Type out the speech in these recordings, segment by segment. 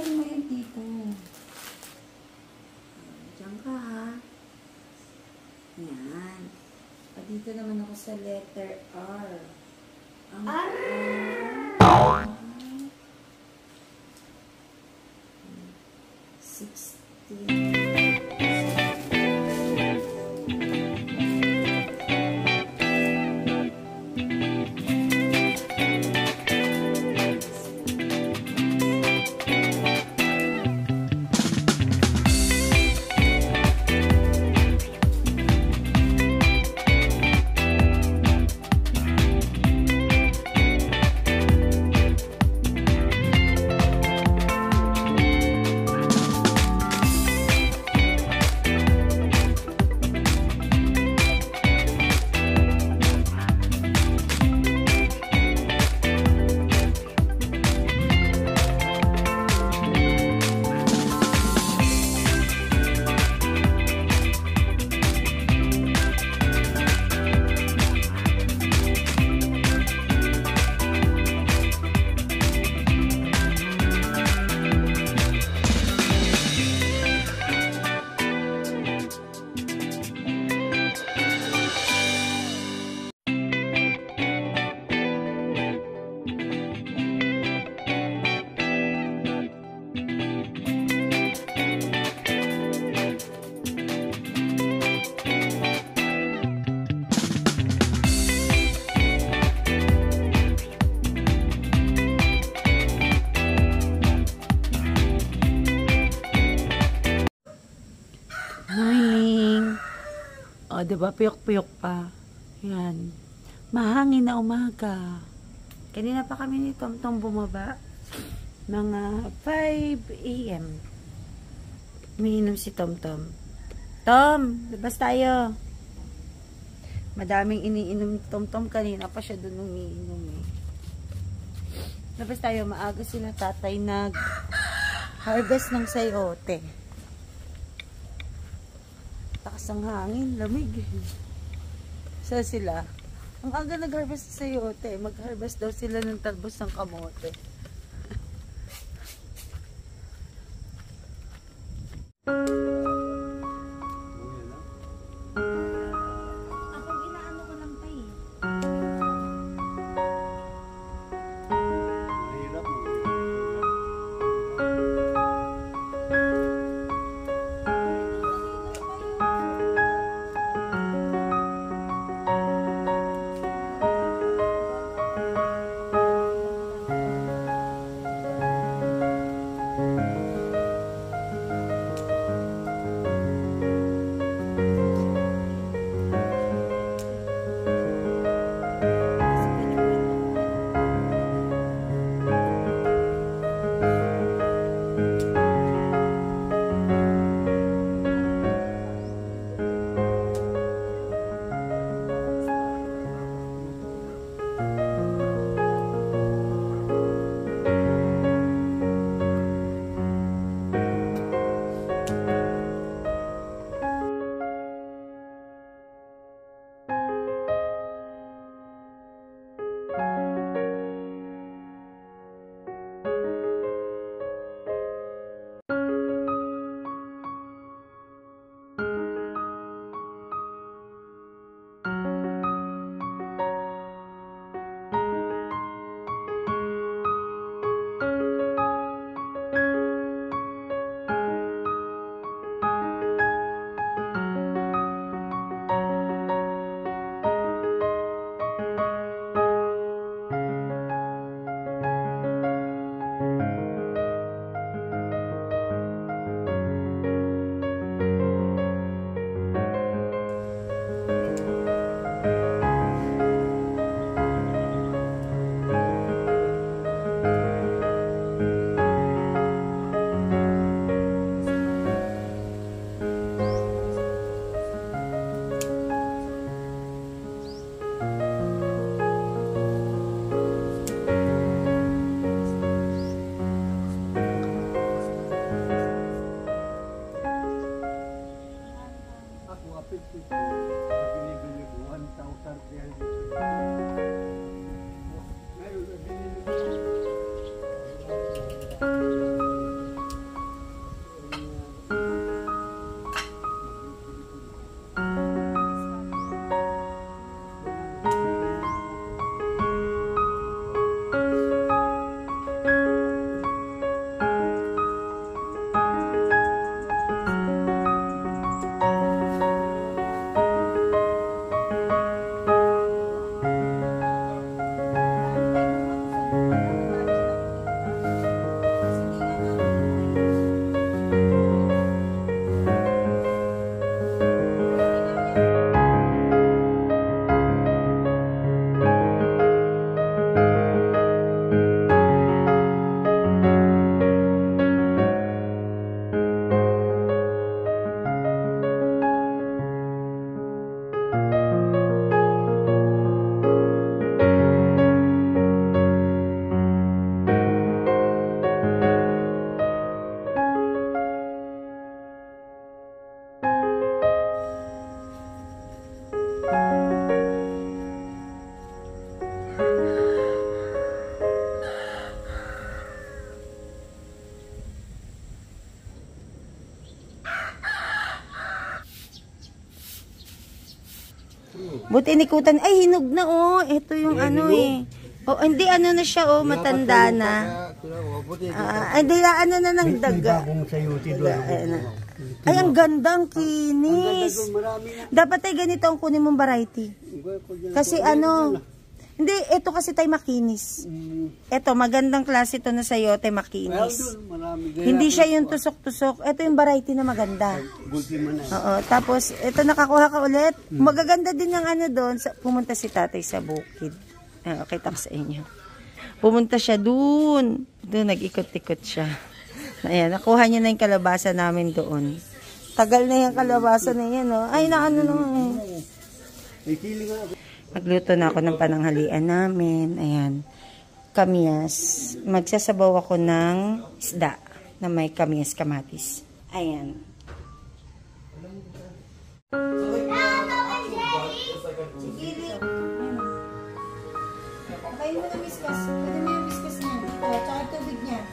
Buksan mo yan dito. Diyan ka ha. Yan. Dito naman ako sa letter R. Ang R. 16. O, diba? Puyok-puyok pa. Yan. Mahangin na umaga. Kanina pa kami ni Tom bumaba. Mga 5 AM. Umiinom si Tom. Tom, labas tayo. Madaming iniinom ni Tom. Kanina pa siya dun umiinom eh. Labas tayo. Maaga sila tatay nag-harvest ng sayote. Takas ang hangin, lamig. So sila, ang aga nag-harvest sa sayote, mag-harvest daw sila ng talbos ng kamote. Ako ginaano ko lang pa eh. Buti nikutan. Ay, hinog na oh. Ito yung ano eh. Oh, hindi ano na siya oh, matanda na. Hindi ano na ng daga. Ay, ang gandang kinis. Dapat ay ganito ang kunin mong variety. Kasi ano, hindi, ito kasi tayo makinis. Ito, magandang klase ito na sa'yo, tayo makinis. Hindi siya yung tusok-tusok. Ito yung variety na maganda. Oo, tapos, ito nakakuha ka ulit. Magaganda din yung ano doon. Pumunta si tatay sa bukid. Okay, tak sa inyo. Pumunta siya doon. Doon, nag-ikot-ikot siya. Ayan, nakuha niya na yung kalabasa namin doon. Tagal na yung kalabasa na yan, no? Ay, naano naman eh. Magluto na ako ng pananghalian namin. Ayan. Kamyas. Magsasabaw ako ng isda na may kamyas kamatis. Ayan. Kain mo na whiskas. Pwede mo yung whiskas niya. O, tsaka tubig niya.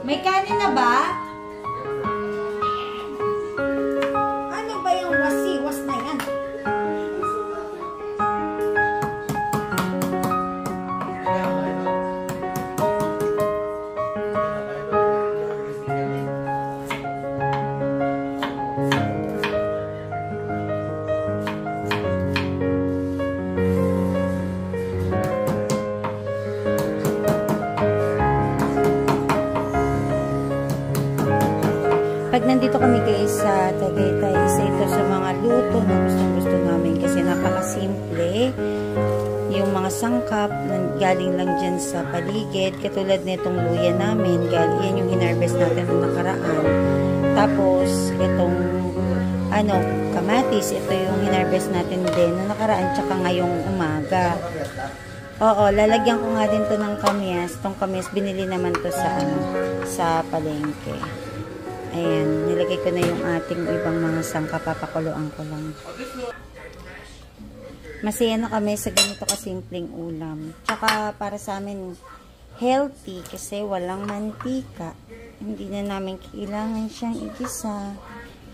May kanin na ba? Ano ba yung wasi-was na yan? Pag nandito kami guys sa Tagaytay, isa ito sa mga luto na gustong-gusto namin kasi napakasimple. Yung mga sangkap galing lang dyan sa paligid, katulad nitong luya namin, yan yung hinarvest natin noong nakaraan. Tapos itong kamatis, ito yung hinarvest natin din noong nakaraan tsaka ngayong umaga. Oo, lalagyan ko nga din to ng kamyas. Itong kamyas binili naman to sa palengke. Ayan, nilagay ko na yung ating ibang mga sangka, papakuluan ko lang. Masaya na kami sa ganito kasimpleng ulam. Tsaka para sa amin, healthy kasi walang mantika. Hindi na namin kailangan siyang igisa.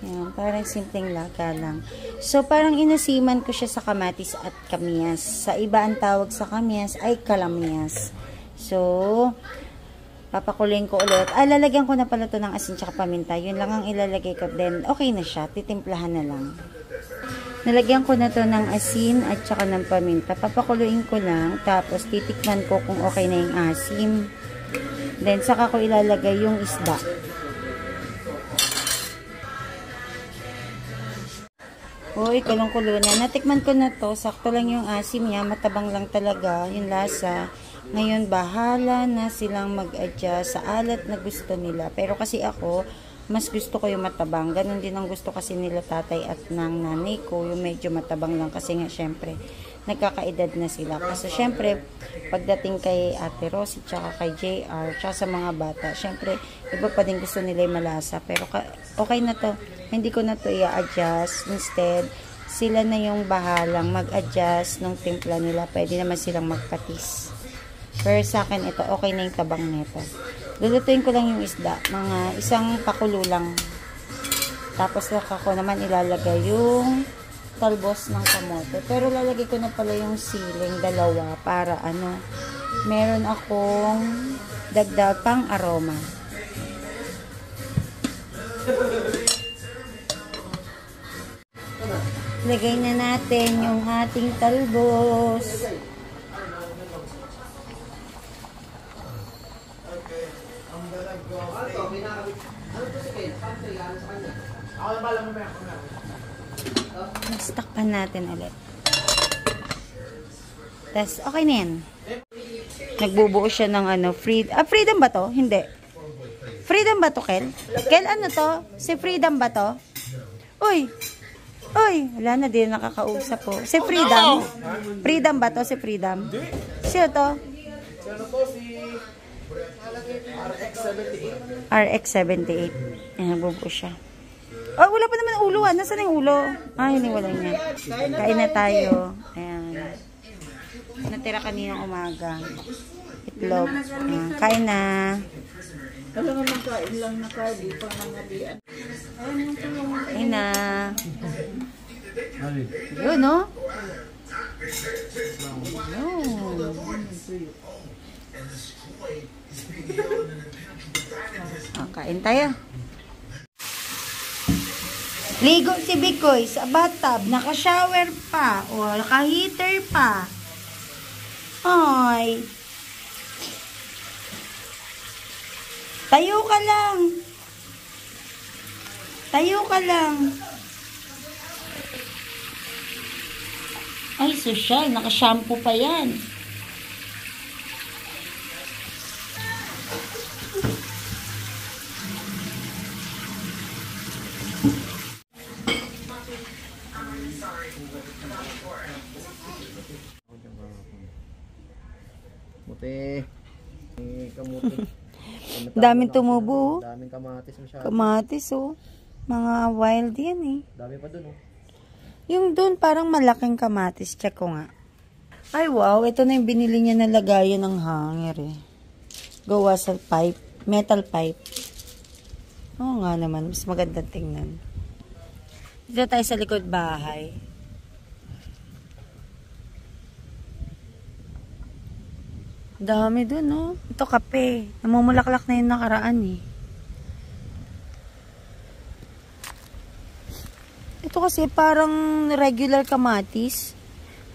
Ayan, parang simpleng laga lang. So, parang inasiman ko siya sa kamatis at kamyas. Sa iba ang tawag sa kamyas ay kalamyas. So, papakuloyin ko ulit. Lalagyan ko na pala to ng asin tsaka paminta. Yun lang ang ilalagay ko. Then, okay na siya. Titimplahan na lang. Nalagyan ko na to ng asin at tsaka ng paminta. Papakuloyin ko lang. Tapos, titikman ko kung okay na yung asim. Then, saka ko ilalagay yung isda. Uy, kulong-kulo na. Natikman ko na to. Sakto lang yung asim niya. Matabang lang talaga yung lasa. Ngayon, bahala na silang mag-adjust sa alat na gusto nila. Pero kasi ako, mas gusto ko yung matabang. Ganon din ang gusto kasi nila tatay at ng nanay ko. Yung medyo matabang lang. Kasi nga, syempre, nagkakaedad na sila. Kasi syempre, pagdating kay Ate Rosie, tsaka kay JR, tsaka sa mga bata, syempre, iba pa din gusto nila yung malasa. Pero okay na to. Hindi ko na to i-adjust. Instead, sila na yung bahalang mag-adjust ng timpla nila. Pwede naman silang magpatis. Pero sa akin, ito, okay na yung tabang nito. Lulutuin ko lang yung isda. Mga isang pakulo lang. Tapos, ako naman ilalagay yung talbos ng kamote. Pero lalagay ko na pala yung siling dalawa para meron akong dagdag pang aroma. Lagay na natin yung ating talbos. Takpan natin ulit. Tapos, okay na yan. Nagbubuo siya ng freedom ba to? Hindi. Freedom ba to, Kel? Kel, ano to? Si Freedom ba to? Uy! Uy! Wala na din nakakausap po. Si Freedom? Freedom ba to? Si Freedom? Sino to? Ano to? Si RX-78. RX-78. Ayan, nagbubuo siya. Oh, wala pa naman ulo. Nasaan yung ulo? Hiniwalay niya. Kain na tayo. Ayan. Natira kaninang umaga. Itlog. Ayan. Kain na. Wala naman kain lang na kain. Pang nangabian. Kain na. Yun, no? Yun. Kain tayo. Ligo si Bikoy sa bathtub, naka-shower pa, o naka-heater pa. Ay. Tayo ka lang. Tayo ka lang. Ay, sosyal, naka-shampoo pa yan. Kamuti. Kamuti. Daming tumubo. Daming kamatis masyado. Kamatis, oh. Mga wild yan, eh. Dami pa dun, oh. Yung dun, parang malaking kamatis. Check ko nga. Ay, wow. Ito na yung binili niya na lagayan ng hanger, eh. Gawa sa pipe. Metal pipe. Oo nga naman. Mas magandang tingnan. Dito tayo sa likod bahay. Dami dun, no? Ito kape. Namumulaklak na yung nakaraan, eh. Ito kasi parang regular kamatis.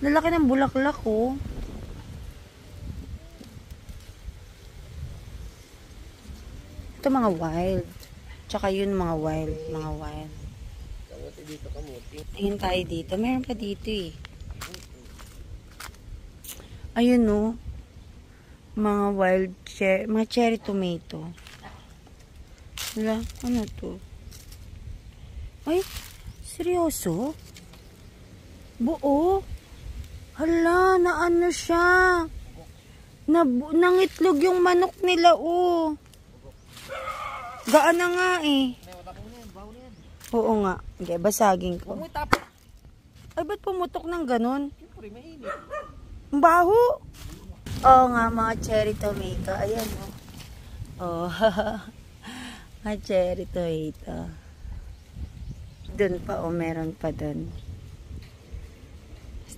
Lalaki ng bulaklak, oh. Ito mga wild. Tsaka yun mga wild. Mga wild. Kamuti dito, kamuti. Tingin tayo dito. Meron pa dito, eh. Ayun, no? Mga wild cherry, mga cherry tomato. Wala, ano to? Ay, seryoso? Buo? Hala, na ano siya? Nangitlog yung manok nila, oh. Gaan na nga, eh. Oo nga. Okay, basagin ko. Ay, ba't pumutok ng ganon? Ang baho. Oo nga, mga cherry tomato. Ayan, oh. Oh, mga cherry tomato. Doon pa, meron pa doon.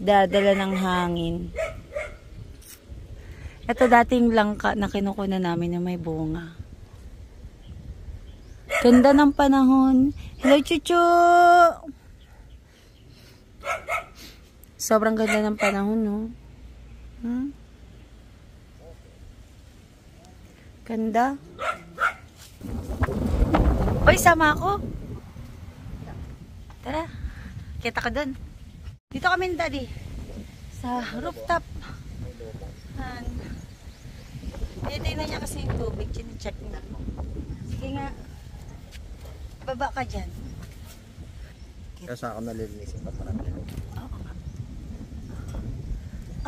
Dadala ng hangin. Ito dating langka na kinukuha namin na may bunga. Ganda ng panahon. Hello, Chuchu! Sobrang ganda ng panahon, no? Ganda. Uy, sama ako. Tara. Kita ka dun. Dito kami, Daddy. Sa rooftop. Titignan niya kasi yung tubig. Chine-check niya. Sige nga. Baba ka dyan. Kaya sa ako nalilinisin pa parang Oo nga.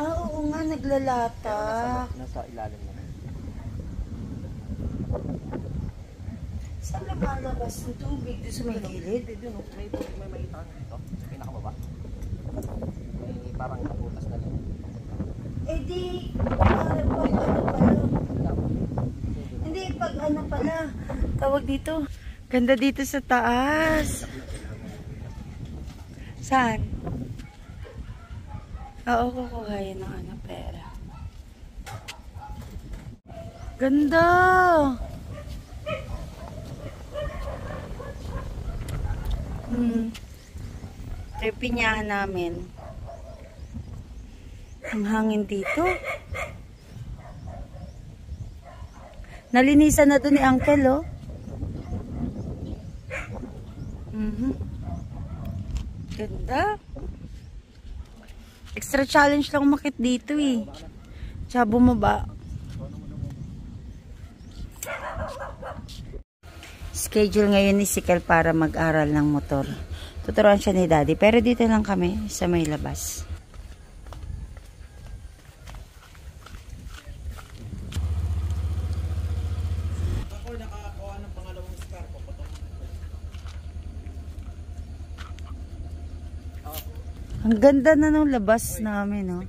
Oo nga, naglalata. nasa ilalim na. Saan lumalabas yung tubig? Doon sa may gilid? Doon, may makita ka dito. Sa pinakababa. May parang kaputas na lang. Eh di, ano pala? Hindi, pag ano pala, tawag dito. Ganda dito sa taas. Saan? Oo, kukuhayin ng ano, pera. Ganda! Ito yung pinyahan namin. Ang hangin dito. Nalinisan na to ni Uncle, oh. Ganda. Extra challenge lang umakit dito, eh. Tsaka bumaba. Schedule ngayon ni Sikel para mag-aral ng motor. Tuturuan siya ni Daddy. Pero dito lang kami sa may labas. Ang ganda na ng labas namin, oh.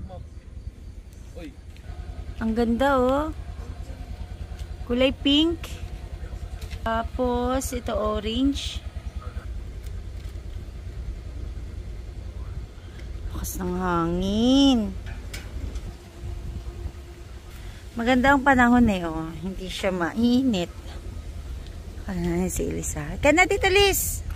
Ang ganda, oh. Kulay pink. Tapos, ito orange. Lakas ng hangin. Maganda ang panahon, eh, oh. Hindi siya mainit. Ano na si Elisa? Kaya na, Tita Liz!